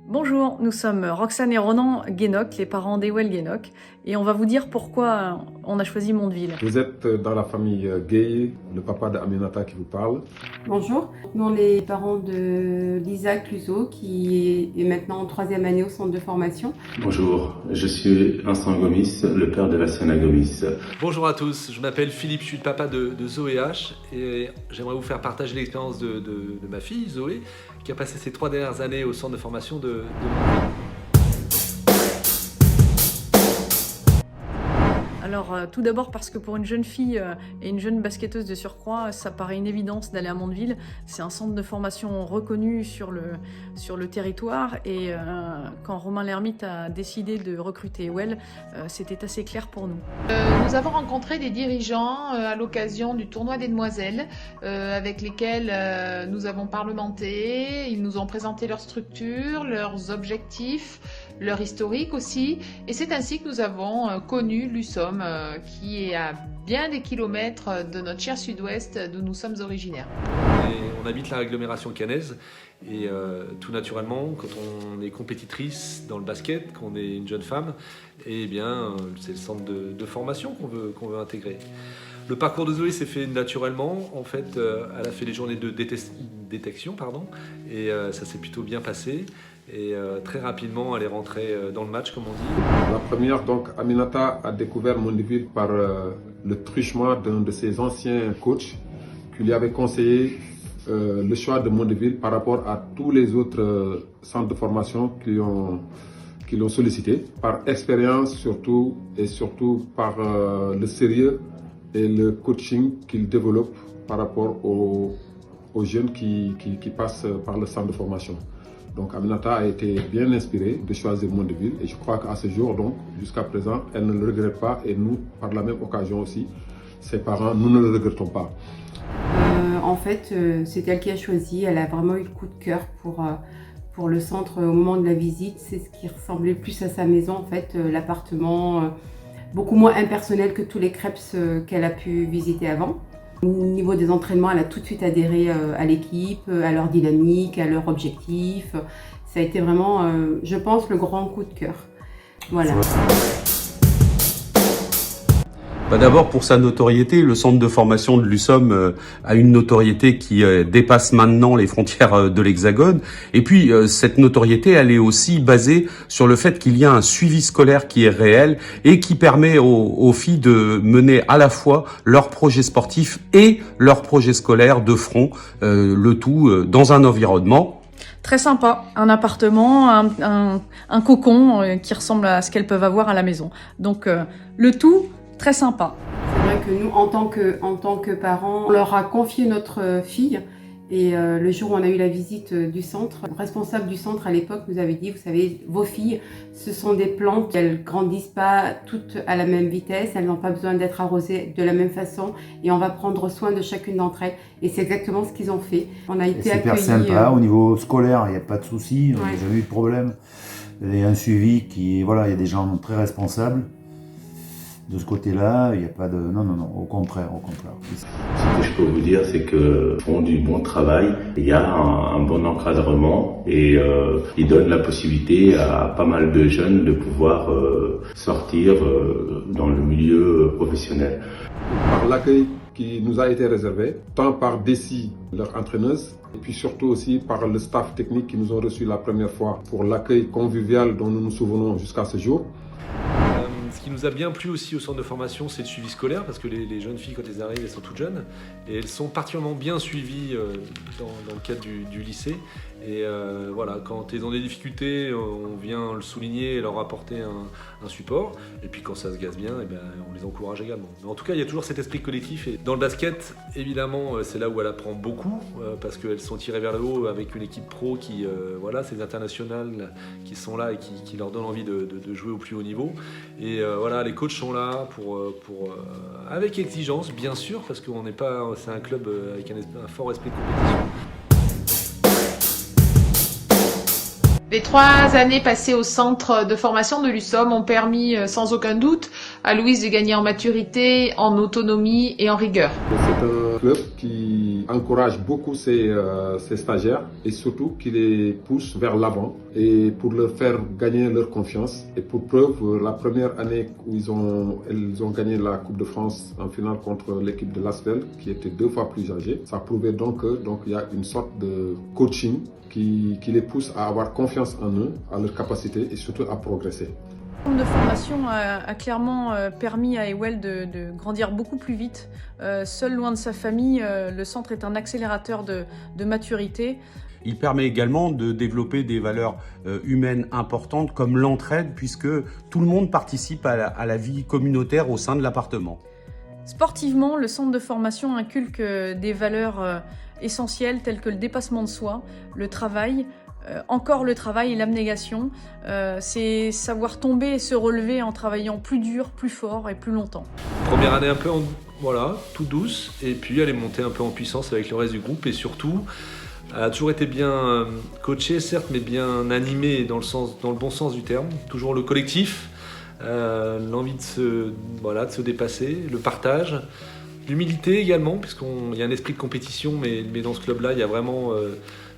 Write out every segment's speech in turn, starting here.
Bonjour, nous sommes Roxane et Ronan Guénoc, les parents d'Ewell Guénoc, et on va vous dire pourquoi on a choisi Mondeville. Vous êtes dans la famille Gay, le papa d'Aminata qui vous parle. Bonjour, nous on est les parents de Lisa Cluzot qui est maintenant en 3e année au centre de formation. Bonjour, je suis Vincent Gomis, le père de Lassiana Gomis. Bonjour à tous, je m'appelle Philippe, je suis le papa de Zoé H et j'aimerais vous faire partager l'expérience de ma fille Zoé qui a passé ses 3 dernières années au centre de formation de Alors tout d'abord parce que pour une jeune fille et une jeune basketteuse de surcroît, ça paraît une évidence d'aller à Mondeville. C'est un centre de formation reconnu sur le territoire et quand Romain Lermite a décidé de recruter Ewell, c'était assez clair pour nous. Nous avons rencontré des dirigeants à l'occasion du tournoi des demoiselles avec lesquels nous avons parlementé. Ils nous ont présenté leur structure, leurs objectifs, leur historique aussi. Et c'est ainsi que nous avons connu l'USOM qui est à bien des kilomètres de notre cher sud-ouest d'où nous sommes originaires. On habite l'agglomération caennaise et tout naturellement, quand on est compétitrice dans le basket, qu'on est une jeune femme, eh bien, c'est le centre de formation qu'on veut intégrer. Le parcours de Zoé s'est fait naturellement. En fait, elle a fait les journées de détection, et ça s'est plutôt bien passé. Et très rapidement, elle est rentrée dans le match, comme on dit. La première, donc, Aminata a découvert Mondeville par le truchement d'un de ses anciens coachs qui lui avait conseillé le choix de Mondeville par rapport à tous les autres centres de formation qui l'ont sollicité, par expérience surtout, et surtout par le sérieux et le coaching qu'il développe par rapport aux jeunes qui passent par le centre de formation. Donc Aminata a été bien inspirée de choisir Mondeville et je crois qu'à ce jour, donc jusqu'à présent, elle ne le regrette pas et nous, par la même occasion aussi, ses parents, nous ne le regrettons pas. En fait, c'est elle qui a choisi, elle a vraiment eu le coup de cœur pour le centre au moment de la visite. C'est ce qui ressemblait plus à sa maison en fait, l'appartement beaucoup moins impersonnel que tous les crêpes qu'elle a pu visiter avant. Au niveau des entraînements, elle a tout de suite adhéré à l'équipe, à leur dynamique, à leur objectif. Ça a été vraiment, je pense, le grand coup de cœur. Voilà. D'abord, pour sa notoriété, le centre de formation de l'USOM a une notoriété qui dépasse maintenant les frontières de l'Hexagone. Et puis, cette notoriété, elle est aussi basée sur le fait qu'il y a un suivi scolaire qui est réel et qui permet aux filles de mener à la fois leurs projets sportifs et leurs projets scolaires de front, le tout dans un environnement Très sympa, un appartement, un cocon qui ressemble à ce qu'elles peuvent avoir à la maison. Donc le tout, très sympa. C'est vrai que nous, en tant que parents, on leur a confié notre fille. Et le jour où on a eu la visite du centre, le responsable du centre à l'époque nous avait dit, vous savez, vos filles, ce sont des plantes, elles grandissent pas toutes à la même vitesse, elles n'ont pas besoin d'être arrosées de la même façon et on va prendre soin de chacune d'entre elles. Et c'est exactement ce qu'ils ont fait. On a été accueillis. C'est super sympa, au niveau scolaire, il n'y a pas de soucis, on n'a jamais eu de problème. Il y a un suivi qui, voilà, il y a des gens très responsables. De ce côté-là, il n'y a pas de... Non, au contraire. Ce que je peux vous dire, c'est qu'ils font du bon travail, il y a un bon encadrement et ils donnent la possibilité à pas mal de jeunes de pouvoir sortir dans le milieu professionnel. Par l'accueil qui nous a été réservé, tant par Desi, leur entraîneuse, et puis surtout aussi par le staff technique qui nous ont reçus la première fois pour l'accueil convivial dont nous nous souvenons jusqu'à ce jour. Ce qui nous a bien plu aussi au centre de formation, c'est le suivi scolaire, parce que les jeunes filles, quand elles arrivent, elles sont toutes jeunes, et elles sont particulièrement bien suivies dans le cadre du lycée. Et voilà, quand elles ont des difficultés, on vient le souligner et leur apporter un support. Et puis quand ça se gasse bien, eh bien, on les encourage également. Mais en tout cas, il y a toujours cet esprit collectif. Et dans le basket, évidemment, c'est là où elle apprend beaucoup, parce qu'elles sont tirées vers le haut avec une équipe pro qui, voilà, c'est des internationales qui sont là et qui leur donnent envie de jouer au plus haut niveau. Et voilà, les coachs sont là avec exigence, bien sûr, parce qu'on n'est pas, c'est un club avec un fort esprit de compétition. Les 3 années passées au centre de formation de l'USOM ont permis sans aucun doute à Louise de gagner en maturité, en autonomie et en rigueur. C'est un club qui encourage beaucoup ses stagiaires et surtout qui les pousse vers l'avant et pour leur faire gagner leur confiance. Et pour preuve, la première année où ils ont gagné la Coupe de France en finale contre l'équipe de Lasvel qui était 2 fois plus âgée, ça prouvait donc qu'il y a une sorte de coaching qui les pousse à avoir confiance en eux, à leurs capacités et surtout à progresser. Le centre de formation a clairement permis à Ewell de grandir beaucoup plus vite. Seul loin de sa famille, le centre est un accélérateur de maturité. Il permet également de développer des valeurs humaines importantes comme l'entraide puisque tout le monde participe à la vie communautaire au sein de l'appartement. Sportivement, le centre de formation inculque des valeurs essentielles telles que le dépassement de soi, le travail, encore le travail et l'abnégation. C'est savoir tomber et se relever en travaillant plus dur, plus fort et plus longtemps. Première année un peu tout douce, et puis elle est montée un peu en puissance avec le reste du groupe, et surtout elle a toujours été bien coachée certes, mais bien animée dans le bon sens du terme. Toujours le collectif, l'envie de se dépasser, le partage, l'humilité également, puisqu'il y a un esprit de compétition, mais dans ce club-là, il y a vraiment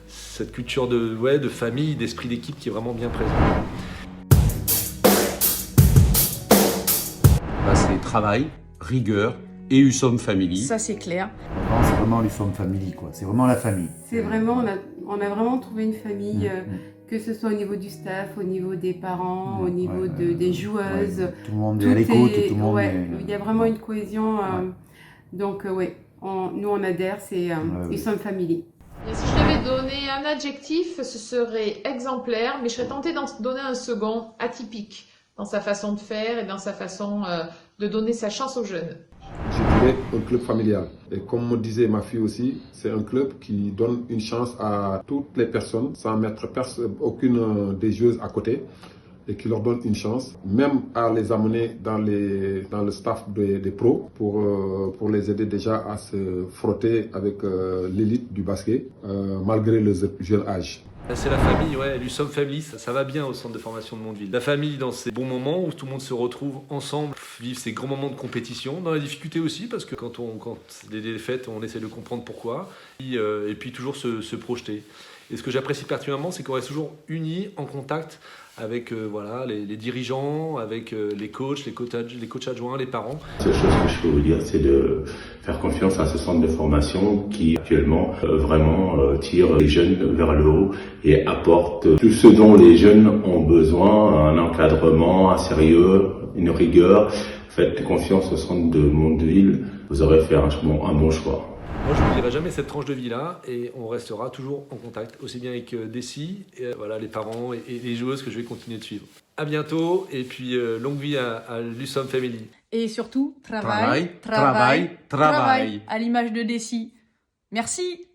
cette culture de famille, d'esprit d'équipe qui est vraiment bien présente. C'est travail, rigueur et USOM Family. Ça, c'est clair. C'est vraiment l'USOM Family, quoi. C'est vraiment la famille. C'est vraiment, on a vraiment trouvé une famille, que ce soit au niveau du staff, au niveau des parents, au niveau des joueuses. Ouais, tout le monde est à l'écoute, tout le monde il y a vraiment une cohésion. Donc, nous on adhère, c'est USOM Family. Et si je devais donner un adjectif, ce serait exemplaire, mais je serais tentée d'en donner un second, atypique, dans sa façon de faire et dans sa façon de donner sa chance aux jeunes. Je dirais un club familial. Et comme me disait ma fille aussi, c'est un club qui donne une chance à toutes les personnes sans mettre aucune des joueuses à côté et qui leur donne une chance, même à les amener dans le staff des pros pour les aider déjà à se frotter avec l'élite du basket malgré le jeune âge. C'est la famille, l'USOM Family, ça va bien au centre de formation de Mondeville. La famille dans ces bons moments où tout le monde se retrouve ensemble, vivre ces grands moments de compétition, dans la difficulté aussi, parce que quand les défaites, on essaie de comprendre pourquoi, et puis toujours se projeter. Et ce que j'apprécie particulièrement, c'est qu'on reste toujours unis, en contact avec les dirigeants, avec les coachs adjoints, les parents. La seule chose que je peux vous dire, c'est de faire confiance à ce centre de formation qui actuellement vraiment tire les jeunes vers le haut et apporte tout ce dont les jeunes ont besoin, un encadrement, un sérieux, une rigueur. Faites confiance au centre de Mondeville, vous aurez fait un bon choix. Moi, je ne dirai jamais cette tranche de vie-là et on restera toujours en contact, aussi bien avec Dessy, les parents et les joueuses que je vais continuer de suivre. À bientôt et puis longue vie à l'USOM Family. Et surtout, Travail. à l'image de Dessy. Merci.